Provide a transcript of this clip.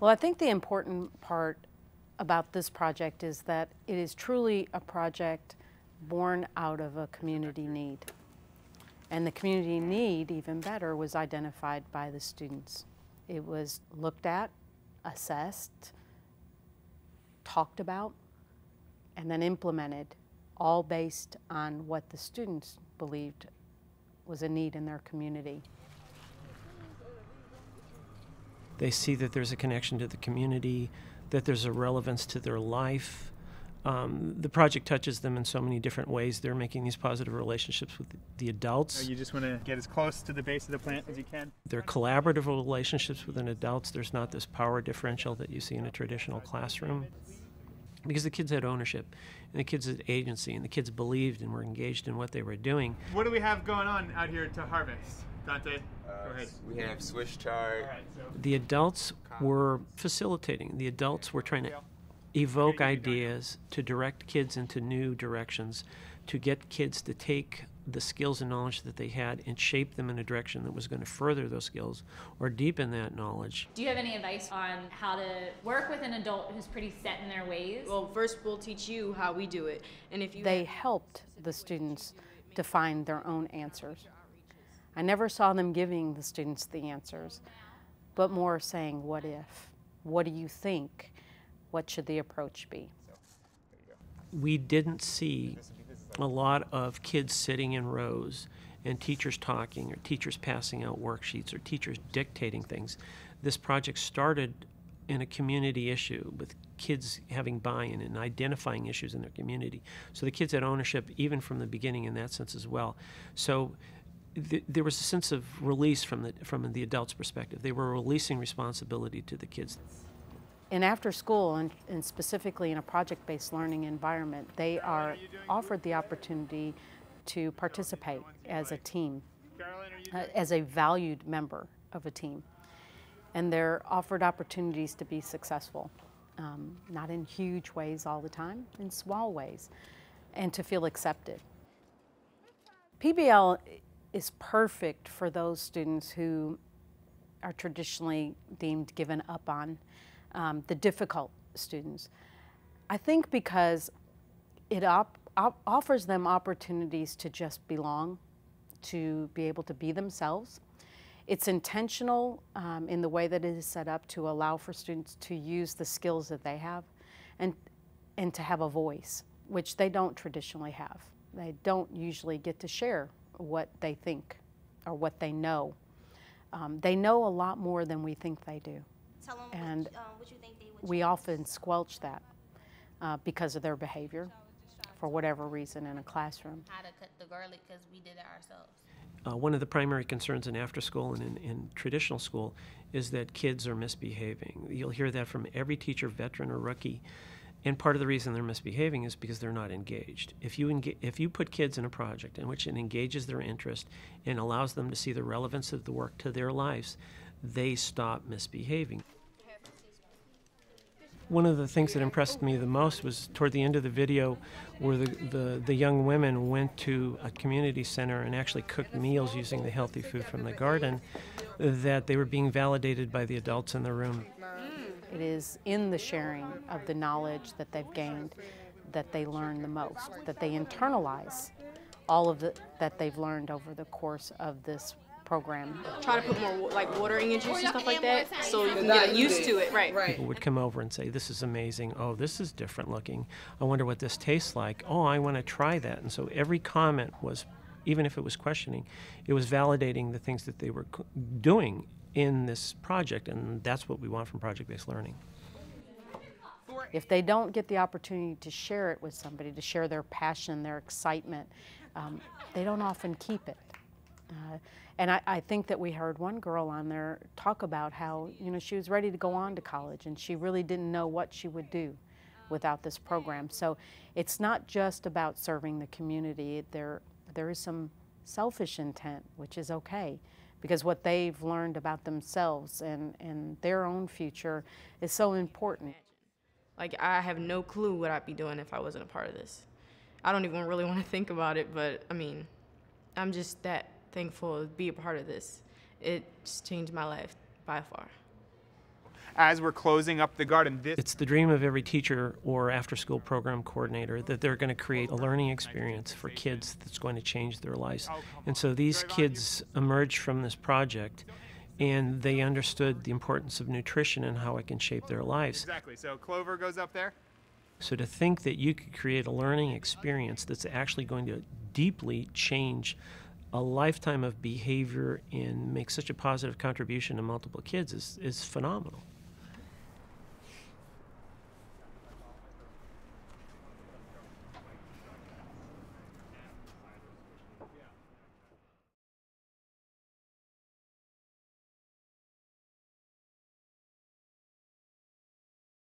Well, I think the important part about this project is that it is truly a project born out of a community need. And the community need, even better, was identified by the students. It was looked at, assessed, talked about, and then implemented, all based on what the students believed was a need in their community. They see that there's a connection to the community, that there's a relevance to their life. The project touches them in so many different ways. They're making these positive relationships with the adults. You just want to get as close to the base of the plant as you can. They're collaborative relationships within adults. There's not this power differential that you see in a traditional classroom. Because the kids had ownership, and the kids had agency, and the kids believed and were engaged in what they were doing. What do we have going on out here to harvest? Dante, go ahead. We have Swiss chard. All right, so The adults were facilitating. The adults were trying to evoke ideas, to direct kids into new directions, to get kids to take the skills and knowledge that they had and shape them in a direction that was going to further those skills or deepen that knowledge. Do you have any advice on how to work with an adult who's pretty set in their ways? Well, first we'll teach you how we do it. And if you They helped the students to find their own answers. I never saw them giving the students the answers, but more saying, what if? What do you think? What should the approach be? We didn't see a lot of kids sitting in rows and teachers talking or teachers passing out worksheets or teachers dictating things. This project started in a community issue with kids having buy-in and identifying issues in their community. So the kids had ownership even from the beginning in that sense as well. So there was a sense of release from the adults' perspective. They were releasing responsibility to the kids. In after school, and specifically in a project-based learning environment, they are offered the opportunity to participate as a team, as a valued member of a team. And they're offered opportunities to be successful, not in huge ways all the time, in small ways, and to feel accepted. PBL is perfect for those students who are traditionally deemed given up on, the difficult students. I think because it offers them opportunities to just belong, to be able to be themselves. It's intentional in the way that it is set up to allow for students to use the skills that they have and to have a voice, which they don't traditionally have. They don't usually get to share what they think or what they know. They know a lot more than we think they do. Tell them And what you think they would we often squelch that because of their behavior for whatever reason in a classroom. how to cut the garlic because we did it ourselves. One of the primary concerns in after school and in traditional school is that kids are misbehaving. You'll hear that from every teacher, veteran or rookie. And part of the reason they're misbehaving is because they're not engaged. If you put kids in a project in which it engages their interest and allows them to see the relevance of the work to their lives, they stop misbehaving. One of the things that impressed me the most was toward the end of the video where the young women went to a community center and actually cooked meals using the healthy food from the garden, that they were being validated by the adults in the room. It is in the sharing of the knowledge that they've gained that they learn the most, that they internalize all of that they've learned over the course of this program. try to put more like water in your juice and stuff like that, so you can get used to it. Right. People would come over and say, this is amazing. Oh, this is different looking. I wonder what this tastes like. Oh, I want to try that. And so every comment was, even if it was questioning, it was validating the things that they were doing in this project, and that's what we want from project-based learning. If they don't get the opportunity to share it with somebody, to share their passion, their excitement, they don't often keep it. And I think that we heard one girl on there talk about how, she was ready to go on to college and she really didn't know what she would do without this program. So it's not just about serving the community. There is some selfish intent, which is okay, because what they've learned about themselves and their own future is so important. Like, I have no clue what I'd be doing if I wasn't a part of this. I don't even really want to think about it, but I mean, I'm just that thankful to be a part of this. It's changed my life by far. as we're closing up the garden. It's the dream of every teacher or after-school program coordinator that they're going to create a learning experience for kids that's going to change their lives. And so these kids emerged from this project and they understood the importance of nutrition and how it can shape their lives. Exactly. So Clover goes up there. So to think that you could create a learning experience that's actually going to deeply change a lifetime of behavior and make such a positive contribution to multiple kids is phenomenal.